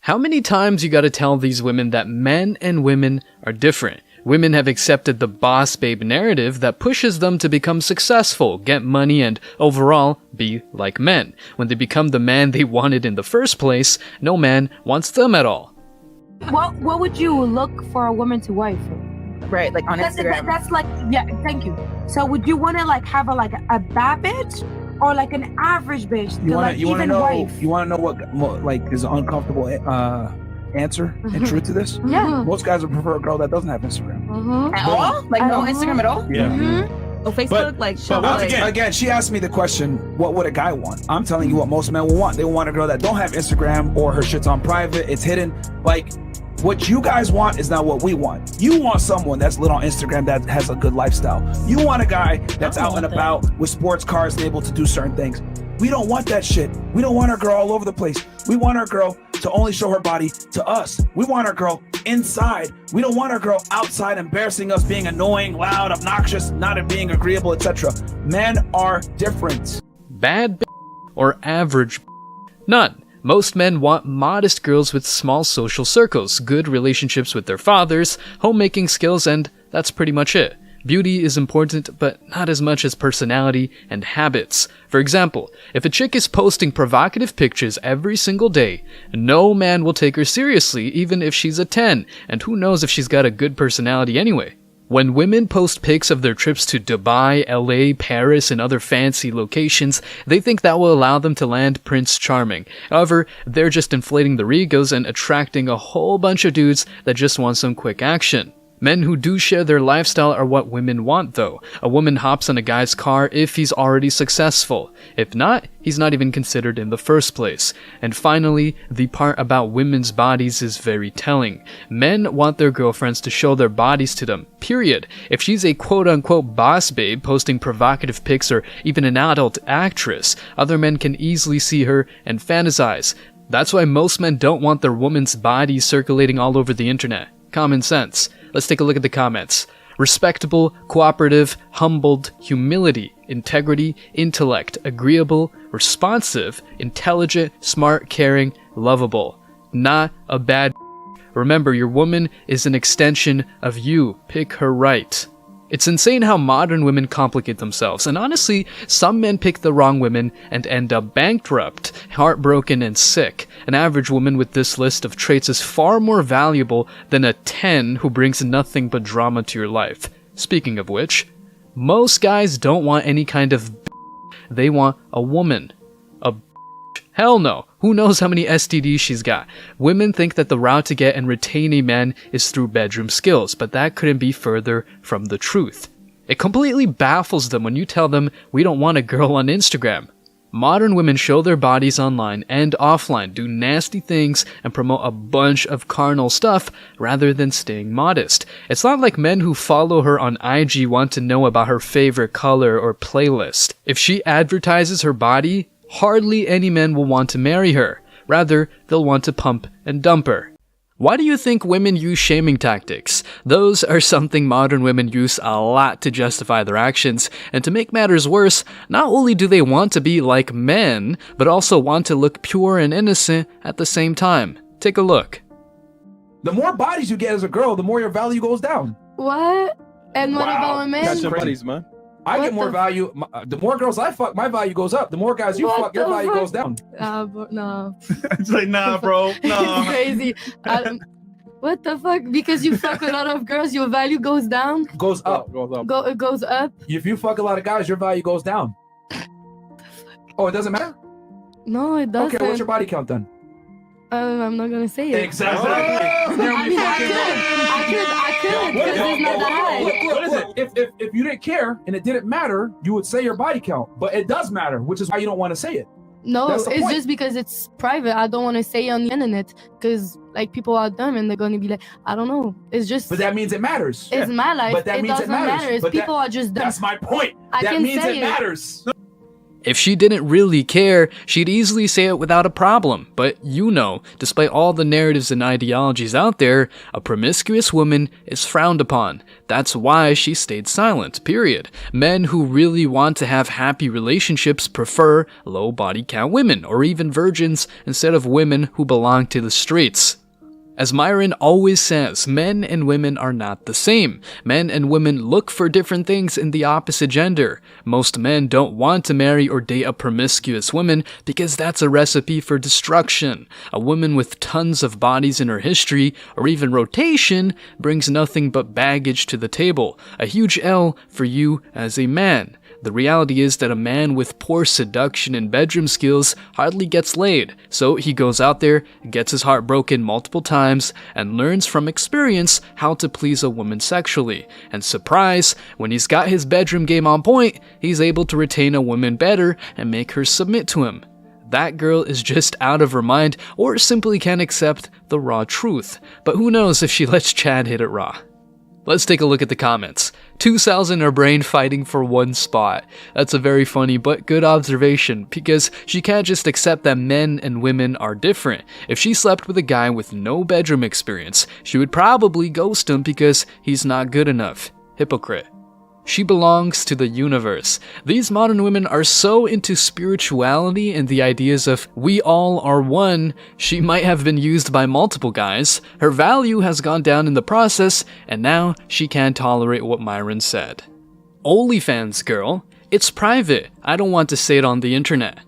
How many times you gotta tell these women that men and women are different? Women have accepted the boss babe narrative that pushes them to become successful, get money, and overall be like men. When they become the man they wanted in the first place, no man wants them at all. What would you look for a woman to wife? Right, like on Instagram. That's like, yeah, thank you. So would you want to like have a bad bitch or like an average bitch to like even wife? You want to know what like is an uncomfortable answer and truth to this? Yeah. Most guys would prefer a girl that doesn't have Instagram. At all? Like no Instagram at all? Yeah. Oh, Facebook? But once again, she asked me the question, what would a guy want? I'm telling you what most men will want. They want a girl that don't have Instagram or her shit's on private, it's hidden. Like, what you guys want is not what we want. You want someone that's lit on Instagram that has a good lifestyle. You want a guy that's out and about with sports cars and able to do certain things. We don't want that shit. We don't want our girl all over the place. We want our girl to only show her body to us. We want our girl inside. We don't want our girl outside embarrassing us, being annoying, loud, obnoxious, not being agreeable, etc. Men are different. Bad or average? None. Most men want modest girls with small social circles, good relationships with their fathers, homemaking skills, and that's pretty much it. Beauty is important, but not as much as personality and habits. For example, if a chick is posting provocative pictures every single day, no man will take her seriously even if she's a 10, and who knows if she's got a good personality anyway. When women post pics of their trips to Dubai, LA, Paris, and other fancy locations, they think that will allow them to land Prince Charming. However, they're just inflating their egos and attracting a whole bunch of dudes that just want some quick action. Men who do share their lifestyle are what women want though. A woman hops on a guy's car if he's already successful. If not, he's not even considered in the first place. And finally, the part about women's bodies is very telling. Men want their girlfriends to show their bodies to them, period. If she's a quote-unquote boss babe posting provocative pics or even an adult actress, other men can easily see her and fantasize. That's why most men don't want their woman's body circulating all over the internet. Common sense. Let's take a look at the comments. Respectable, cooperative, humbled, humility, integrity, intellect, agreeable, responsive, intelligent, smart, caring, lovable. Not a bad. Remember, your woman is an extension of you. Pick her right. It's insane how modern women complicate themselves, and honestly, some men pick the wrong women and end up bankrupt, heartbroken, and sick. An average woman with this list of traits is far more valuable than a 10 who brings nothing but drama to your life. Speaking of which, most guys don't want any kind of they want a woman. A hell no. Who knows how many STDs she's got? Women think that the route to get and retain a man is through bedroom skills, but that couldn't be further from the truth. It completely baffles them when you tell them we don't want a girl on Instagram. Modern women show their bodies online and offline, do nasty things, and promote a bunch of carnal stuff rather than staying modest. It's not like men who follow her on IG want to know about her favorite color or playlist. If she advertises her body, hardly any men will want to marry her. Rather, they'll want to pump and dump her. Why do you think women use shaming tactics? Those are something modern women use a lot to justify their actions, and to make matters worse, not only do they want to be like men, but also want to look pure and innocent at the same time. Take a look. The more bodies you get as a girl, the more your value goes down. What? And what about men? Catch your buddies, man. I get more value. The more girls I fuck, my value goes up. The more guys you fuck, your value goes down. No. It's like, nah, bro. Nah. It's crazy. What the fuck? Because you fuck a lot of girls, your value goes down? Goes up. It goes up? If you fuck a lot of guys, your value goes down. Oh, it doesn't matter? No, it doesn't. Okay, what's your body count then? I'm not gonna say it. Exactly. I could, because it's not that high. What is it? If you didn't care and it didn't matter, you would say your body count. But it does matter, which is why you don't want to say it. No, That's the it's point. just because it's private. I don't want to say it on the internet because like people are dumb and they're gonna be like, I don't know. It's just. But that means it matters. It's my life. But that it means doesn't it matters. matter. It's But people are just dumb. That's my point. I That can means say it matters. If she didn't really care, she'd easily say it without a problem. But despite all the narratives and ideologies out there, a promiscuous woman is frowned upon. That's why she stayed silent, period. Men who really want to have happy relationships prefer low body count women, or even virgins, instead of women who belong to the streets. As Myron always says, men and women are not the same. Men and women look for different things in the opposite gender. Most men don't want to marry or date a promiscuous woman because that's a recipe for destruction. A woman with tons of bodies in her history, or even rotation, brings nothing but baggage to the table. A huge L for you as a man. The reality is that a man with poor seduction and bedroom skills hardly gets laid, so he goes out there, gets his heart broken multiple times, and learns from experience how to please a woman sexually. And surprise, when he's got his bedroom game on point, he's able to retain a woman better and make her submit to him. That girl is just out of her mind, or simply can't accept the raw truth. But who knows if she lets Chad hit it raw. Let's take a look at the comments. 2 cells in her brain fighting for one spot. That's a very funny but good observation, because she can't just accept that men and women are different. If she slept with a guy with no bedroom experience, she would probably ghost him because he's not good enough. Hypocrite. She belongs to the universe. These modern women are so into spirituality and the ideas of we all are one, she might have been used by multiple guys, her value has gone down in the process, and now she can't tolerate what Myron said. OnlyFans girl, it's private, I don't want to say it on the internet.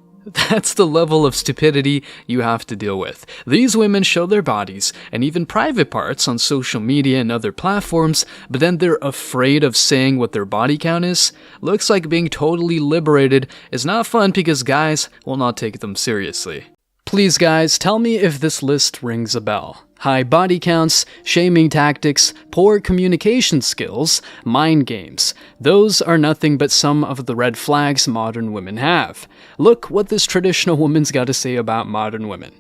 That's the level of stupidity you have to deal with. These women show their bodies, and even private parts, on social media and other platforms, but then they're afraid of saying what their body count is. Looks like being totally liberated is not fun because guys will not take them seriously. Please guys, tell me if this list rings a bell. High body counts, shaming tactics, poor communication skills, mind games. Those are nothing but some of the red flags modern women have. Look what this traditional woman's got to say about modern women.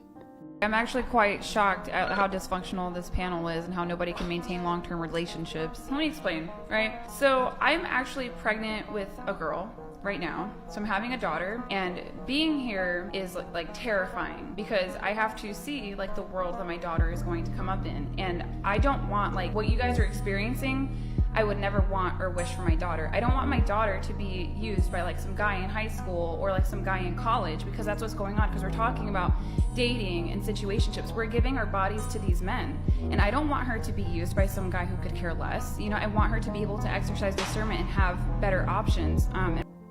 I'm actually quite shocked at how dysfunctional this panel is and how nobody can maintain long-term relationships. Let me explain, right? So I'm actually pregnant with a girl right now. So I'm having a daughter, and being here is like terrifying because I have to see like the world that my daughter is going to come up in. And I don't want like what you guys are experiencing. I would never want or wish for my daughter. I don't want my daughter to be used by like some guy in high school or like some guy in college, because that's what's going on, because we're talking about dating and situationships. We're giving our bodies to these men, and I don't want her to be used by some guy who could care less. You know, I want her to be able to exercise discernment and have better options.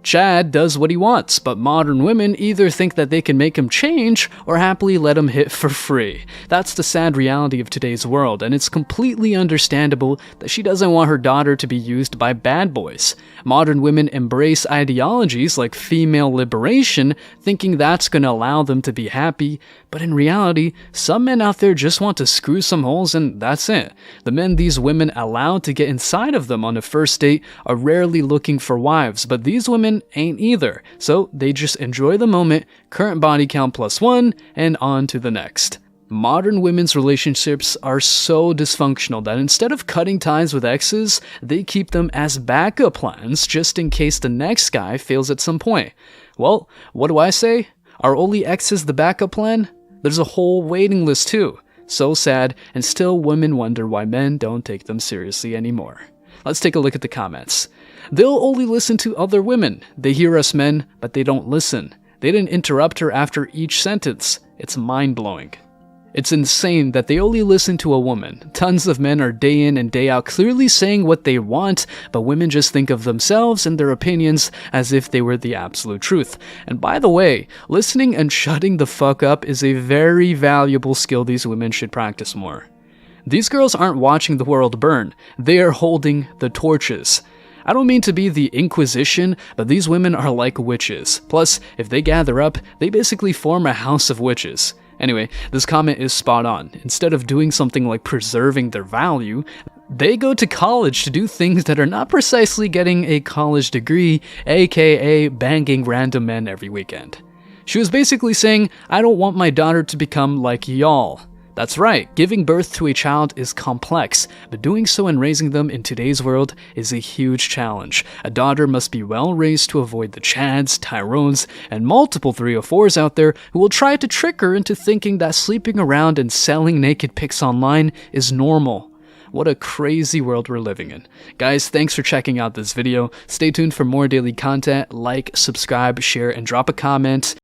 Chad does what he wants, but modern women either think that they can make him change or happily let him hit for free. That's the sad reality of today's world, and it's completely understandable that she doesn't want her daughter to be used by bad boys. Modern women embrace ideologies like female liberation, thinking that's going to allow them to be happy, but in reality, some men out there just want to screw some holes and that's it. The men these women allow to get inside of them on a first date are rarely looking for wives, but these women ain't either, so they just enjoy the moment, current body count +1, and on to the next. Modern women's relationships are so dysfunctional that instead of cutting ties with exes, they keep them as backup plans just in case the next guy fails at some point. Well, what do I say? Are only exes the backup plan? There's a whole waiting list too. So sad, and still women wonder why men don't take them seriously anymore. Let's take a look at the comments. They'll only listen to other women. They hear us men, but they don't listen. They didn't interrupt her after each sentence. It's mind-blowing. It's insane that they only listen to a woman. Tons of men are day in and day out clearly saying what they want, but women just think of themselves and their opinions as if they were the absolute truth. And by the way, listening and shutting the fuck up is a very valuable skill these women should practice more. These girls aren't watching the world burn. They are holding the torches. I don't mean to be the Inquisition, but these women are like witches. Plus, if they gather up, they basically form a house of witches. Anyway, this comment is spot on. Instead of doing something like preserving their value, they go to college to do things that are not precisely getting a college degree, aka banging random men every weekend. She was basically saying, I don't want my daughter to become like y'all. That's right, giving birth to a child is complex, but doing so and raising them in today's world is a huge challenge. A daughter must be well raised to avoid the Chads, Tyrones, and multiple 304s out there who will try to trick her into thinking that sleeping around and selling naked pics online is normal. What a crazy world we're living in. Guys, thanks for checking out this video. Stay tuned for more daily content. Like, subscribe, share, and drop a comment.